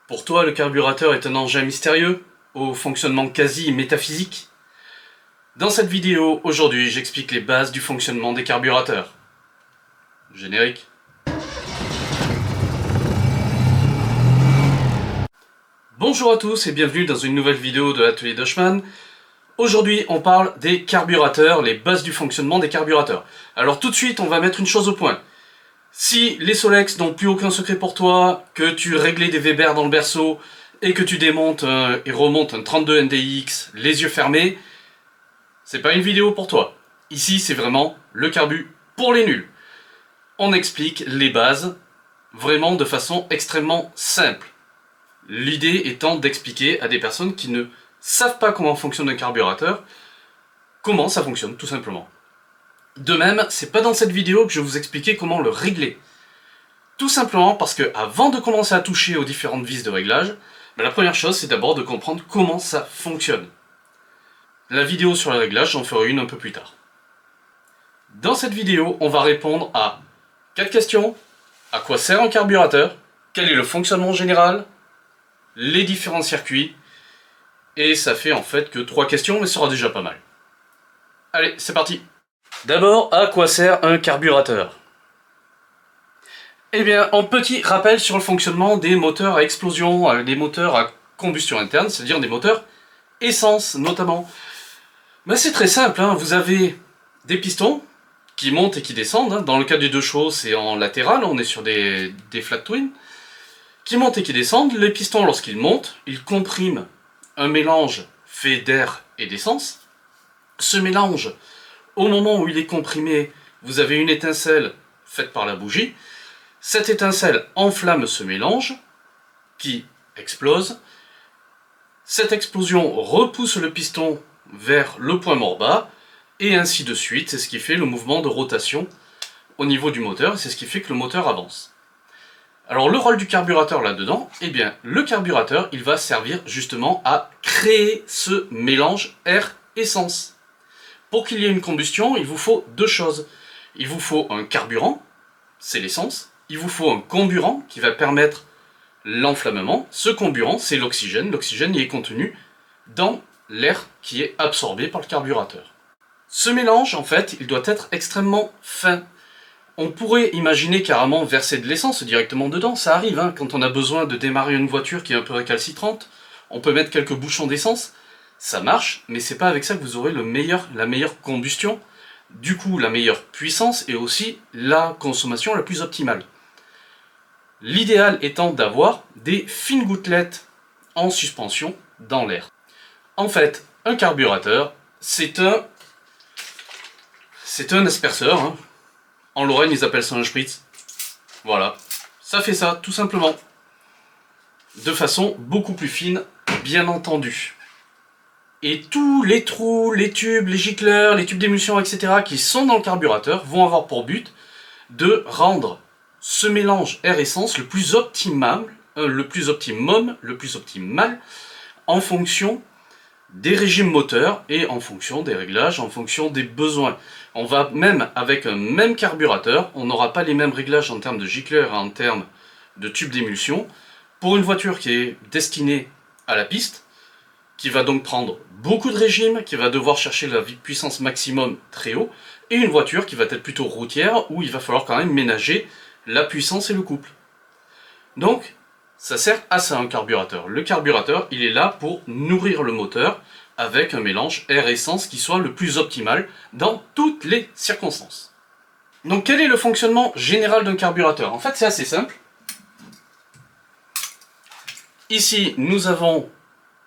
Pour toi, le carburateur est un engin mystérieux, au fonctionnement quasi métaphysique. Dans cette vidéo, aujourd'hui, j'explique les bases du fonctionnement des carburateurs. Générique. Bonjour à tous et bienvenue dans une nouvelle vidéo de l'atelier Doshman. Aujourd'hui, on parle des carburateurs, les bases du fonctionnement des carburateurs. Alors tout de suite, on va mettre une chose au point. Si les Solex n'ont plus aucun secret pour toi, que tu réglais des Weber dans le berceau et que tu démontes et remontes un 32 NDX les yeux fermés, c'est pas une vidéo pour toi. Ici, c'est vraiment le carbu pour les nuls. On explique les bases vraiment de façon extrêmement simple. L'idée étant d'expliquer à des personnes qui ne savent pas comment fonctionne un carburateur, comment ça fonctionne tout simplement. De même, c'est pas dans cette vidéo que je vais vous expliquer comment le régler. Tout simplement parce que avant de commencer à toucher aux différentes vis de réglage, la première chose c'est d'abord de comprendre comment ça fonctionne. La vidéo sur le réglage, j'en ferai une un peu plus tard. Dans cette vidéo, on va répondre à 4 questions. À quoi sert un carburateur? Quel est le fonctionnement général? Les différents circuits? Et ça fait en fait que 3 questions, mais ce sera déjà pas mal. Allez, c'est parti! D'abord, à quoi sert un carburateur? Eh bien, un petit rappel sur le fonctionnement des moteurs à explosion, des moteurs à combustion interne, c'est-à-dire des moteurs essence notamment. Ben, c'est très simple, hein. Vous avez des pistons qui montent et qui descendent. Hein. Dans le cas des 2 chevaux, c'est en latéral, on est sur des flat twin, qui montent et qui descendent. Les pistons, lorsqu'ils montent, ils compriment un mélange fait d'air et d'essence. Ce mélange, au moment où il est comprimé, vous avez une étincelle faite par la bougie. Cette étincelle enflamme ce mélange qui explose. Cette explosion repousse le piston vers le point mort bas et ainsi de suite. C'est ce qui fait le mouvement de rotation au niveau du moteur et c'est ce qui fait que le moteur avance. Alors le rôle du carburateur là-dedans, eh bien le carburateur il va servir justement à créer ce mélange air-essence. Pour qu'il y ait une combustion, il vous faut 2 choses. Il vous faut un carburant, c'est l'essence. Il vous faut un comburant qui va permettre l'enflammement. Ce comburant, c'est l'oxygène. L'oxygène y est contenu dans l'air qui est absorbé par le carburateur. Ce mélange, en fait, il doit être extrêmement fin. On pourrait imaginer carrément verser de l'essence directement dedans. Ça arrive, hein, quand on a besoin de démarrer une voiture qui est un peu récalcitrante. On peut mettre quelques bouchons d'essence. Ça marche, mais c'est pas avec ça que vous aurez la meilleure combustion, du coup la meilleure puissance et aussi la consommation la plus optimale. L'idéal étant d'avoir des fines gouttelettes en suspension dans l'air. En fait, un carburateur, c'est un asperceur. Hein. En Lorraine, ils appellent ça un spritz. Voilà, ça fait ça, tout simplement. De façon beaucoup plus fine, bien entendu. Et tous les trous, les tubes, les gicleurs, les tubes d'émulsion, etc. qui sont dans le carburateur vont avoir pour but de rendre ce mélange air-essence le plus optimal en fonction des régimes moteurs et en fonction des réglages, en fonction des besoins. On va même, avec un même carburateur, on n'aura pas les mêmes réglages en termes de gicleurs et en termes de tubes d'émulsion. Pour une voiture qui est destinée à la piste, qui va donc prendre beaucoup de régimes, qui va devoir chercher la puissance maximum très haut, et une voiture qui va être plutôt routière, où il va falloir quand même ménager la puissance et le couple. Donc, ça sert à ça un carburateur. Le carburateur, il est là pour nourrir le moteur avec un mélange air-essence qui soit le plus optimal dans toutes les circonstances. Donc, quel est le fonctionnement général d'un carburateur? En fait, c'est assez simple. Ici, nous avons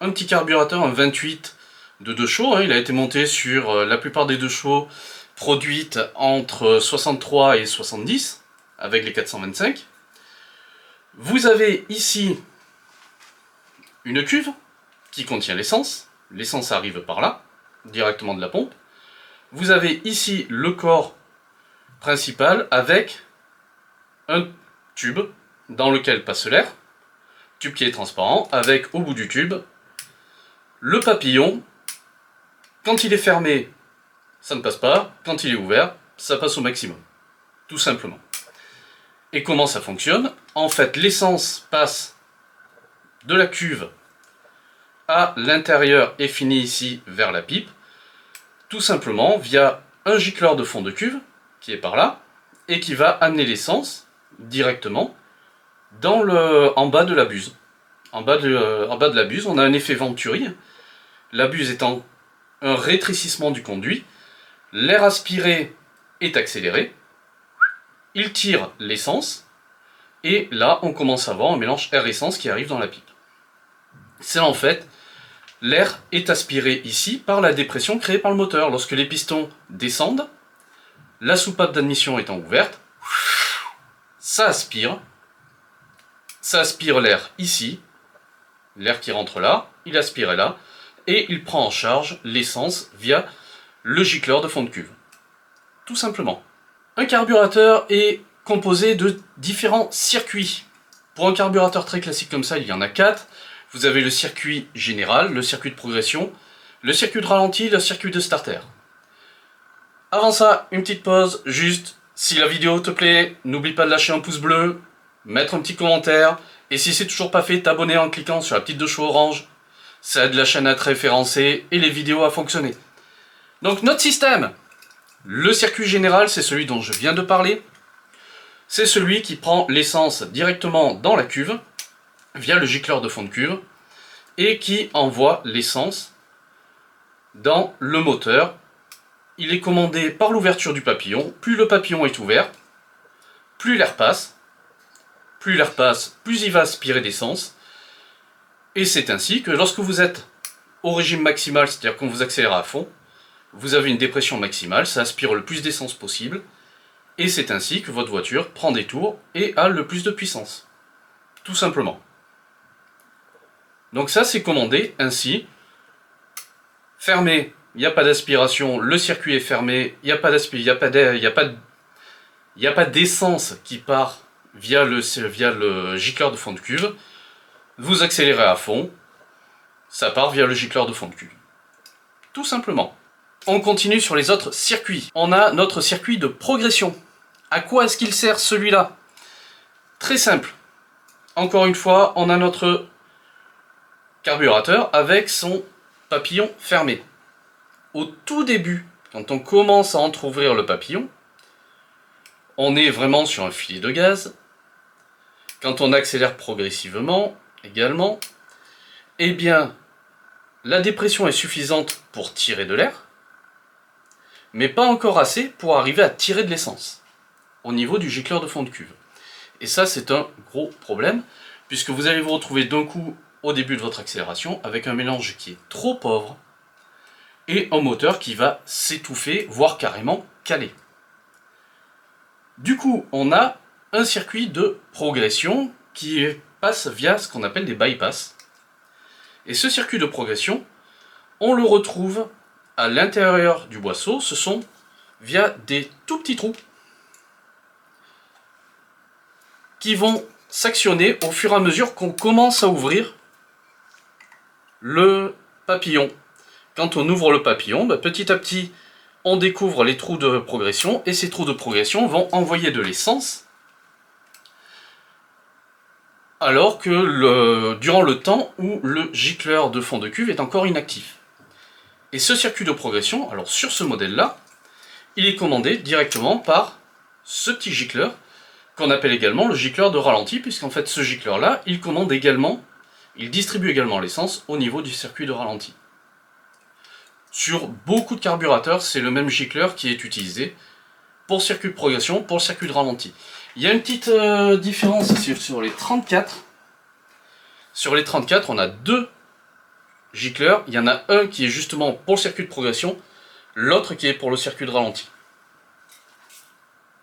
un petit carburateur, un 28 de 2 chevaux, hein, il a été monté sur la plupart des 2 chevaux produites entre 63 et 70, avec les 425. Vous avez ici une cuve qui contient l'essence. L'essence arrive par là, directement de la pompe. Vous avez ici le corps principal avec un tube dans lequel passe l'air. Tube qui est transparent, avec au bout du tube le papillon. Quand il est fermé, ça ne passe pas. Quand il est ouvert, ça passe au maximum. Tout simplement. Et comment ça fonctionne? En fait, l'essence passe de la cuve à l'intérieur et finit ici vers la pipe, tout simplement via un gicleur de fond de cuve qui est par là et qui va amener l'essence directement en bas de la buse. En bas de la buse, on a un effet Venturi, la buse étant un rétrécissement du conduit, l'air aspiré est accéléré, il tire l'essence, et là on commence à avoir un mélange air-essence qui arrive dans la pipe. C'est en fait, l'air est aspiré ici par la dépression créée par le moteur. Lorsque les pistons descendent, la soupape d'admission étant ouverte, ça aspire l'air ici, l'air qui rentre là, il aspire là, et il prend en charge l'essence via le gicleur de fond de cuve. Tout simplement. Un carburateur est composé de différents circuits. Pour un carburateur très classique comme ça, il y en a 4. Vous avez le circuit général, le circuit de progression, le circuit de ralenti, le circuit de starter. Avant ça, une petite pause, juste, si la vidéo te plaît, n'oublie pas de lâcher un pouce bleu, mettre un petit commentaire, et si c'est toujours pas fait, t'abonner en cliquant sur la petite touche orange. Ça aide la chaîne à être référencée et les vidéos à fonctionner. Donc notre système, le circuit général, c'est celui dont je viens de parler. C'est celui qui prend l'essence directement dans la cuve, via le gicleur de fond de cuve, et qui envoie l'essence dans le moteur. Il est commandé par l'ouverture du papillon. Plus le papillon est ouvert, plus l'air passe. Plus l'air passe, plus il va aspirer d'essence. Et c'est ainsi que lorsque vous êtes au régime maximal, c'est-à-dire quand vous accélérez à fond, vous avez une dépression maximale, ça aspire le plus d'essence possible. Et c'est ainsi que votre voiture prend des tours et a le plus de puissance. Tout simplement. Donc ça c'est commandé ainsi. Fermé, il n'y a pas d'aspiration, le circuit est fermé, il n'y a pas d'essence qui part via le gicleur de fond de cuve. Vous accélérez à fond, ça part via le gicleur de fond de cuve. Tout simplement. On continue sur les autres circuits. On a notre circuit de progression. À quoi est-ce qu'il sert celui-là? Très simple. Encore une fois, on a notre carburateur avec son papillon fermé. Au tout début, quand on commence à entrouvrir le papillon, on est vraiment sur un filet de gaz. Quand on accélère progressivement, également, eh bien, la dépression est suffisante pour tirer de l'air, mais pas encore assez pour arriver à tirer de l'essence au niveau du gicleur de fond de cuve. Et ça, c'est un gros problème, puisque vous allez vous retrouver d'un coup au début de votre accélération avec un mélange qui est trop pauvre et un moteur qui va s'étouffer, voire carrément caler. Du coup, on a un circuit de progression qui passe via ce qu'on appelle des bypass. Et ce circuit de progression, on le retrouve à l'intérieur du boisseau, ce sont via des tout petits trous qui vont s'actionner au fur et à mesure qu'on commence à ouvrir le papillon. Quand on ouvre le papillon, petit à petit, on découvre les trous de progression, et ces trous de progression vont envoyer de l'essence, alors que durant le temps où le gicleur de fond de cuve est encore inactif. Et ce circuit de progression, alors sur ce modèle-là, il est commandé directement par ce petit gicleur, qu'on appelle également le gicleur de ralenti, puisqu'en fait ce gicleur-là, il distribue également l'essence au niveau du circuit de ralenti. Sur beaucoup de carburateurs, c'est le même gicleur qui est utilisé pour le circuit de progression, pour le circuit de ralenti. Il y a une petite différence sur les 34. Sur les 34, on a deux gicleurs. Il y en a un qui est justement pour le circuit de progression, l'autre qui est pour le circuit de ralenti.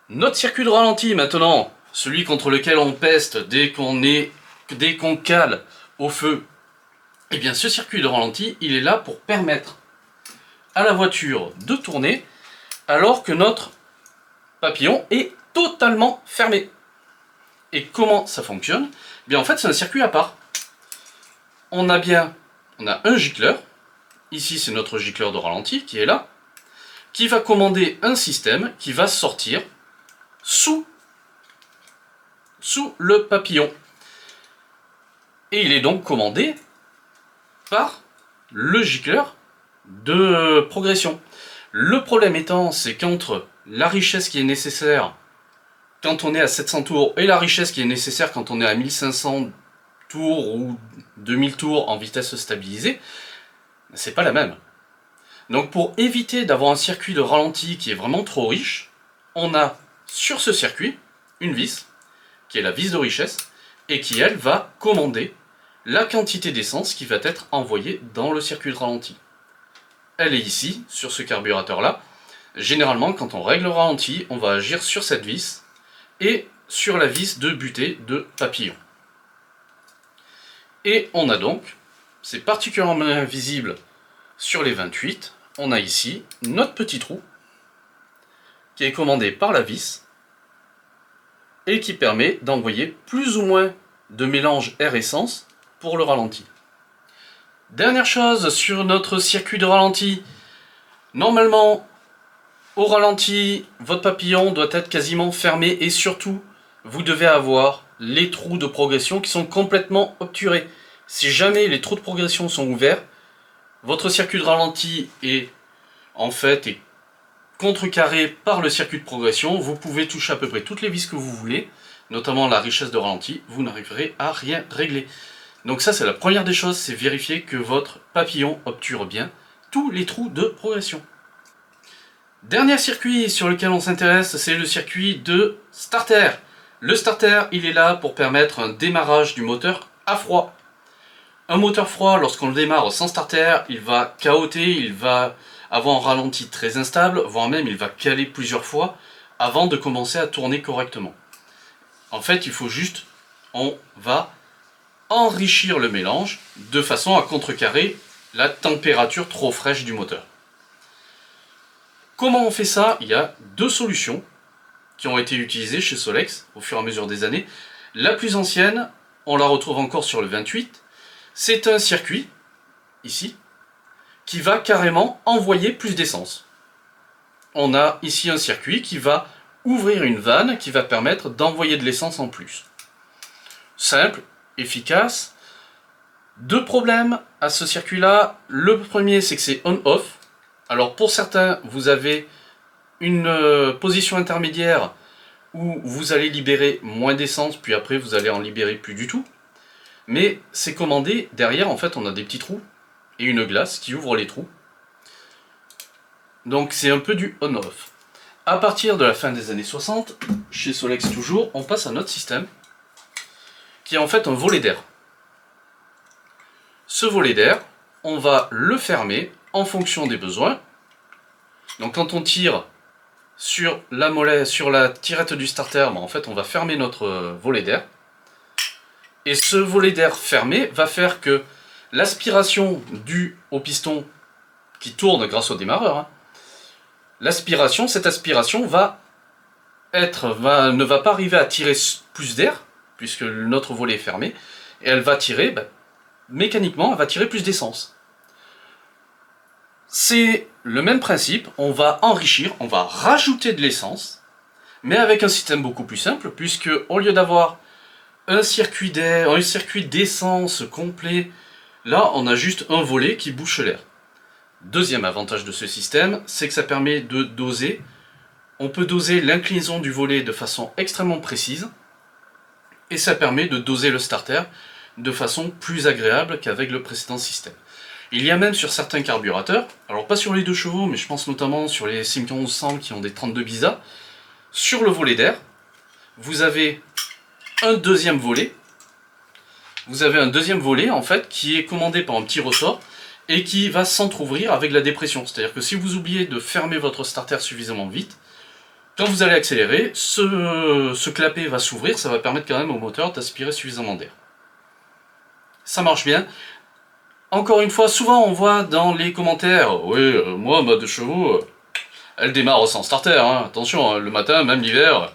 Notre circuit de ralenti maintenant, celui contre lequel on peste dès qu'on cale au feu, eh bien ce circuit de ralenti, il est là pour permettre à la voiture de tourner alors que notre papillon est totalement fermé. Et comment ça fonctionne? Eh bien en fait c'est un circuit à part. On a un gicleur, ici c'est notre gicleur de ralenti qui est là, qui va commander un système qui va sortir sous le papillon. Et il est donc commandé par le gicler de progression. Le problème étant, c'est qu'entre la richesse qui est nécessaire quand on est à 700 tours et la richesse qui est nécessaire quand on est à 1500 tours ou 2000 tours en vitesse stabilisée, c'est pas la même. Donc pour éviter d'avoir un circuit de ralenti qui est vraiment trop riche, on a sur ce circuit une vis, qui est la vis de richesse, et qui elle va commander la quantité d'essence qui va être envoyée dans le circuit de ralenti. Elle est ici, sur ce carburateur là. Généralement quand on règle le ralenti, on va agir sur cette vis et sur la vis de butée de papillon. Et on a donc, c'est particulièrement visible sur les 28, on a ici notre petit trou qui est commandé par la vis et qui permet d'envoyer plus ou moins de mélange air-essence pour le ralenti. Dernière chose sur notre circuit de ralenti, normalement au ralenti, votre papillon doit être quasiment fermé et surtout, vous devez avoir les trous de progression qui sont complètement obturés. Si jamais les trous de progression sont ouverts, votre circuit de ralenti est en fait contrecarré par le circuit de progression. Vous pouvez toucher à peu près toutes les vis que vous voulez, notamment la richesse de ralenti, vous n'arriverez à rien régler. Donc ça c'est la première des choses, c'est vérifier que votre papillon obture bien tous les trous de progression. Dernier circuit sur lequel on s'intéresse, c'est le circuit de starter. Le starter, il est là pour permettre un démarrage du moteur à froid. Un moteur froid, lorsqu'on le démarre sans starter, il va cahoter, il va avoir un ralenti très instable, voire même il va caler plusieurs fois avant de commencer à tourner correctement. En fait, il faut juste, on va enrichir le mélange de façon à contrecarrer la température trop fraîche du moteur. Comment on fait ça? Il y a deux solutions qui ont été utilisées chez Solex au fur et à mesure des années. La plus ancienne, on la retrouve encore sur le 28, c'est un circuit, ici, qui va carrément envoyer plus d'essence. On a ici un circuit qui va ouvrir une vanne qui va permettre d'envoyer de l'essence en plus. Simple, efficace. Deux problèmes à ce circuit-là. Le premier, c'est que c'est on-off. Alors pour certains, vous avez une position intermédiaire où vous allez libérer moins d'essence, puis après vous allez en libérer plus du tout. Mais c'est commandé, derrière en fait on a des petits trous et une glace qui ouvre les trous. Donc c'est un peu du on-off. À partir de la fin des années 60, chez Solex toujours, on passe à notre système qui est en fait un volet d'air. Ce volet d'air, on va le fermer en fonction des besoins. Donc quand on tire sur la molette, sur la tirette du starter, en fait on va fermer notre volet d'air. Et ce volet d'air fermé va faire que l'aspiration due au piston qui tourne grâce au démarreur, cette aspiration ne va pas arriver à tirer plus d'air, puisque notre volet est fermé, et elle va tirer, mécaniquement, elle va tirer plus d'essence. C'est le même principe, on va enrichir, on va rajouter de l'essence, mais avec un système beaucoup plus simple, puisque au lieu d'avoir un circuit d'air, un circuit d'essence complet, là on a juste un volet qui bouche l'air. Deuxième avantage de ce système, c'est que ça permet de doser. On peut doser l'inclinaison du volet de façon extrêmement précise, et ça permet de doser le starter de façon plus agréable qu'avec le précédent système. Il y a même sur certains carburateurs, alors pas sur les 2 chevaux, mais je pense notamment sur les Simca 1100 qui ont des 32 BISA, sur le volet d'air, vous avez un deuxième volet. Vous avez un deuxième volet en fait qui est commandé par un petit ressort et qui va s'entrouvrir avec la dépression. C'est-à-dire que si vous oubliez de fermer votre starter suffisamment vite, quand vous allez accélérer, ce clapet va s'ouvrir, ça va permettre quand même au moteur d'aspirer suffisamment d'air. Ça marche bien. Encore une fois, souvent on voit dans les commentaires, oui, moi ma 2 chevaux, elle démarre sans starter, attention, le matin, même l'hiver,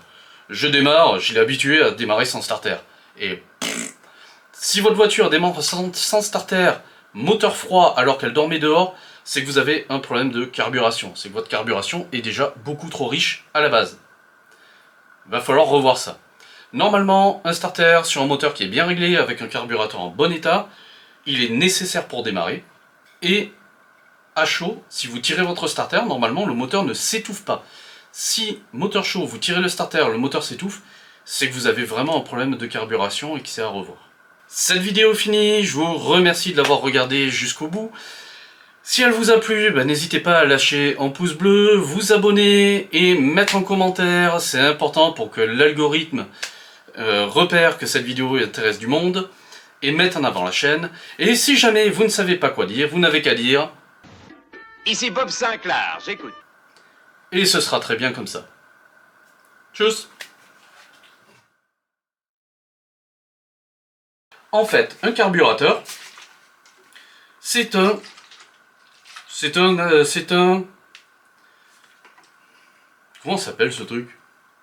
je démarre, je l'ai habitué à démarrer sans starter. Et si votre voiture démarre sans starter, moteur froid alors qu'elle dormait dehors, c'est que vous avez un problème de carburation. C'est que votre carburation est déjà beaucoup trop riche à la base. Il va falloir revoir ça. Normalement, un starter sur un moteur qui est bien réglé, avec un carburateur en bon état, il est nécessaire pour démarrer. Et à chaud, si vous tirez votre starter, normalement le moteur ne s'étouffe pas. Si moteur chaud, vous tirez le starter, le moteur s'étouffe, c'est que vous avez vraiment un problème de carburation et que c'est à revoir. Cette vidéo finie, je vous remercie de l'avoir regardée jusqu'au bout. Si elle vous a plu, n'hésitez pas à lâcher un pouce bleu, vous abonner et mettre un commentaire, c'est important pour que l'algorithme repère que cette vidéo intéresse du monde et mette en avant la chaîne. Et si jamais vous ne savez pas quoi dire, vous n'avez qu'à dire Ici Bob Sinclair, j'écoute. et ce sera très bien comme ça. Tchuss. En fait, un carburateur, c'est un... Comment s'appelle ce truc?